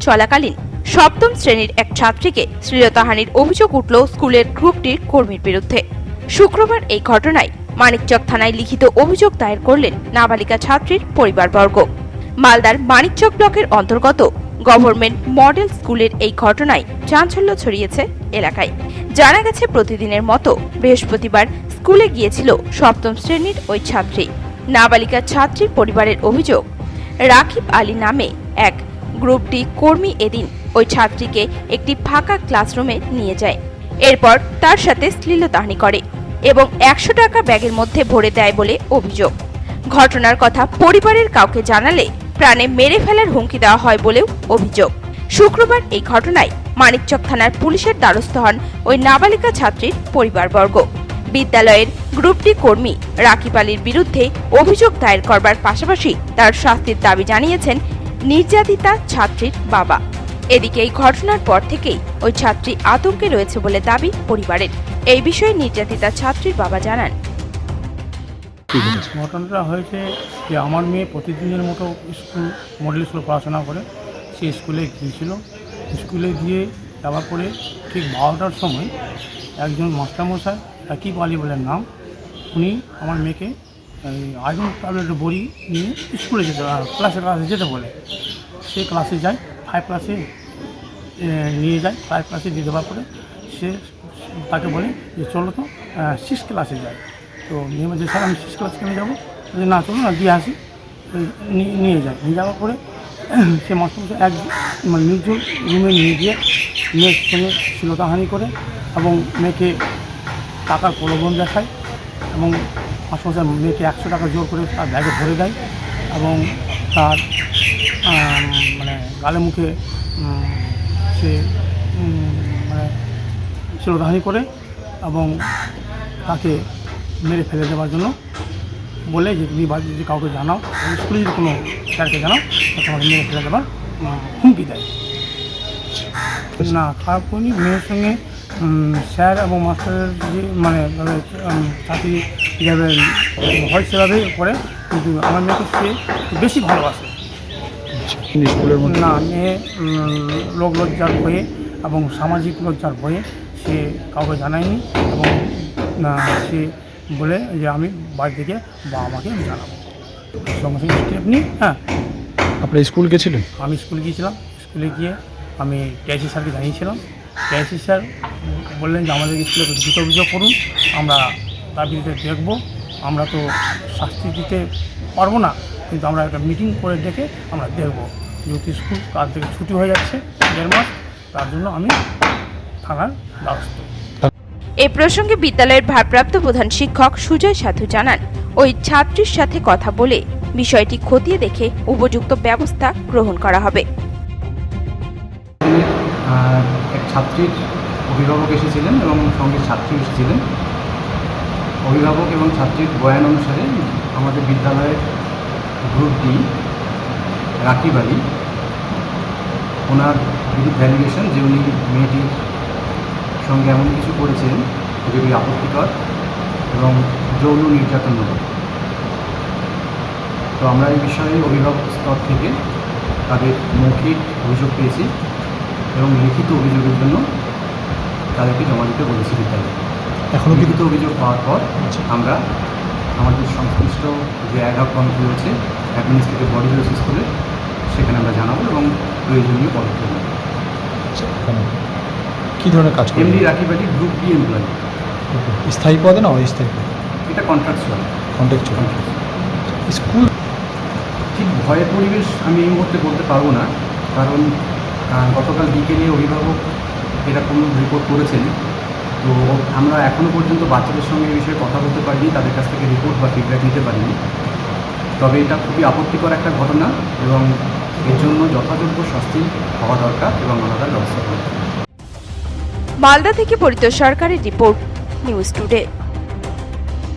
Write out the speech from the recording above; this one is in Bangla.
চলাকালীন সপ্তম শ্রেণীর এক ছাত্রীকে শ্লীলতাহানির অভিযোগ উঠল স্কুলের গ্রুপ ডির কর্মীর বিরুদ্ধে। শুক্রবার এই ঘটনায় মানিকচক থানায় লিখিত অভিযোগ দায়ের করলেন নাবালিকা ছাত্রীর পরিবারবর্গ। মালদার মানিকচক ব্লকের অন্তর্গত গভর্নমেন্ট মডেল স্কুলের এই ঘটনায় চাঞ্চল্য ছড়িয়েছে এলাকায়। জানা গেছে, প্রতিদিনের মতো বৃহস্পতিবার স্কুলে গিয়েছিল সপ্তম শ্রেণীর ওই ছাত্রী। নাবালিকা ছাত্রীর পরিবারের অভিযোগ, রাকিব আলী নামে এক গ্রুপ ডি কর্মী এদিন ওই ছাত্রীকে একটি ফাঁকা ক্লাসরুমে নিয়ে যায়। এরপর তার সাথে শ্লীলতাহানি করে এবং 100 টাকা ব্যাগের মধ্যে ভরে দেয় বলে অভিযোগ। ঘটনার কথা পরিবারের কাউকে জানালে প্রাণে মেরে ফেলার হুমকি দেওয়া হয় বলেও অভিযোগ। শুক্রবার এই ঘটনায় মানিকচক থানার পুলিশের দ্বারস্থ হন ওই নাবালিকা ছাত্রীর পরিবারবর্গ। বিদ্যালয়ের গ্রুপ ডি কর্মী রাকিব আলীর বিরুদ্ধে অভিযোগ দায়ের করবার পাশাপাশি তার শাস্তির দাবি জানিয়েছেন নির্যাতিতা ছাত্রীর বাবা। এদিকে এই ঘটনার পর থেকেই ওই ছাত্রী আতঙ্কে রয়েছে বলে দাবি পরিবারের। এই বিষয়ে নির্যাতিতা ছাত্রীর বাবা জানান, ঘটনাটা হয়েছে যে আমার মেয়ে প্রতিদিনের মতো মডেল স্কুলে পড়াশোনা করে। সে স্কুলে গিয়েছিল। স্কুলে গিয়ে যাওয়ার পরে ঠিক 12টার সময় একজন মাস্টারমশাই রাকিব আলী বলে নাম, উনি আমার মেয়েকে আয়রন ট্যাবলেটের বড়ি নিয়ে স্কুলে ক্লাসে যেতে বলে। সে ক্লাসে যায়, 5 ক্লাসে নিয়ে যায়। 5 ক্লাসে দিয়ে দেওয়ার পরে সে তাকে বলে যে চলো তো 6 ক্লাসে যায়। তো মেয়ে বলছে, স্যার আমি 6 ক্লাস কেন যাবো? না চলো না, দিয়ে আসি। নিয়ে যায়। নিয়ে যাওয়ার পরে সে মাস্টারমশাই এক নির্জন রুমে নিয়ে গিয়ে মেয়ের সঙ্গে শ্লীলতাহানি করে এবং মেয়েকে টাকার প্রলোভন দেখায় এবং মাস্টারমশাই মেয়েকে 100 টাকা জোর করে তার ব্যাগে ভরে দেয় এবং তার গালে মুখে সে শ্লীলতাহানি করে এবং তাকে মেরে ফেলে দেওয়ার জন্য বলে যে তুমি বাড়ি যদি কাউকে জানাও, স্কুলে যদি কোনো স্যারকে জানাও, তোমাকে মেরে ফেলে দেওয়ার হুমকি দেয়। না, খারাপ করিনি। মেয়ের সঙ্গে স্যার এবং মাস্টারের যে চাকরি যেভাবে হয় সেভাবেই করে, কিন্তু আমার মেয়েকে সে বেশি ভালোবাসে। স্কুলের মধ্যে না, মেয়ে লোক লজ্জার ভয়ে এবং সামাজিক লজ্জার ভয়ে সে কাউকে জানায়নি এবং সে বলে যে আমি বাড়ি থেকে বাবা মাকে আমি জানাবো। সঙ্গে সঙ্গে স্টেপ নিই। হ্যাঁ, আপনার স্কুল গেছিলেন? আমি স্কুলে গিয়েছিলাম। স্কুলে গিয়ে আমি টিআইসি স্যারকে জানিয়েছিলাম। টিআইসি স্যার বললেন যে আমাদের স্কুলে দ্রুত অভিযোগ করুন, আমরা তার বিরুদ্ধে দেখব। আমরা তো শাস্তি দিতে পারবো না, কিন্তু আমরা একটা মিটিং করে ডেকে আমরা দেখব। যেহেতু স্কুল কাল থেকে ছুটি হয়ে যাচ্ছে 1.5 মাস, তার জন্য আমি থানার দ্বারস্থ। এই প্রসঙ্গে বিদ্যালয়ের ভারপ্রাপ্ত প্রধান শিক্ষক সুজয় সাধু জানান, ওই ছাত্রীর সাথে কথা বলে বিষয়টি খতিয়ে দেখে উপযুক্ত ব্যবস্থা গ্রহণ করা হবে। এক ছাত্রীর অভিভাবক এসেছিলেন এবং সঙ্গে ছাত্রী এসেছিলেন। অভিভাবক এবং ছাত্রীর বয়ান অনুসারে আমাদের বিদ্যালয়ের গ্রুপ ডি রাকিব আলী, ওনার বিরুদ্ধে অ্যালিগেশন যে উনি মেয়েটির সঙ্গে এমন কিছু করেছিলেন যেগুলি আপত্তিকর এবং যৌন নির্যাতনমূলক। তো আমরা এই বিষয়ে অভিভাবক স্তর থেকে তাদের মৌখিক অভিযোগ পেয়েছি এবং লিখিত অভিযোগের জন্য তাদেরকে জমা দিতে বলেছি বিদ্যালয়ে। এখনও লিখিত অভিযোগ পাওয়ার পর আমরা আমাদের সংশ্লিষ্ট যে অ্যাডহক কমিটি রয়েছে, অ্যাডমিনিস্ট্রেটিভ বডি রয়েছে স্কুলে, সেখানে আমরা জানাবো এবং প্রয়োজনীয় পদক্ষেপ নেব। কী ধরনের কাজ করে? MD Rakib Ali, group D employee. স্থায়ী পদে না অস্থায়ী পদে? এটা কন্ট্রাকচুয়াল। স্কুল ঠিক ভয়ের পরিবেশ আমি এই মুহূর্তে বলতে পারবো না, কারণ গতকাল বিকেলে অভিভাবক এরকম রিপোর্ট করেছেন। তো আমরা এখনও পর্যন্ত বাচ্চাদের সঙ্গে এই বিষয়ে কথা বলতে পারিনি, তাদের কাছ থেকে রিপোর্ট বা ফিডব্যাক নিতে পারিনি। তবে এটা খুবই আপত্তিকর একটা ঘটনা এবং এর জন্য যথাযোগ্য শাস্তি হওয়া দরকার এবং আলাদা ব্যবস্থা করতে হবে। মালদা থেকে পরিতোষ সরকারের রিপোর্ট, নিউজ টুডে।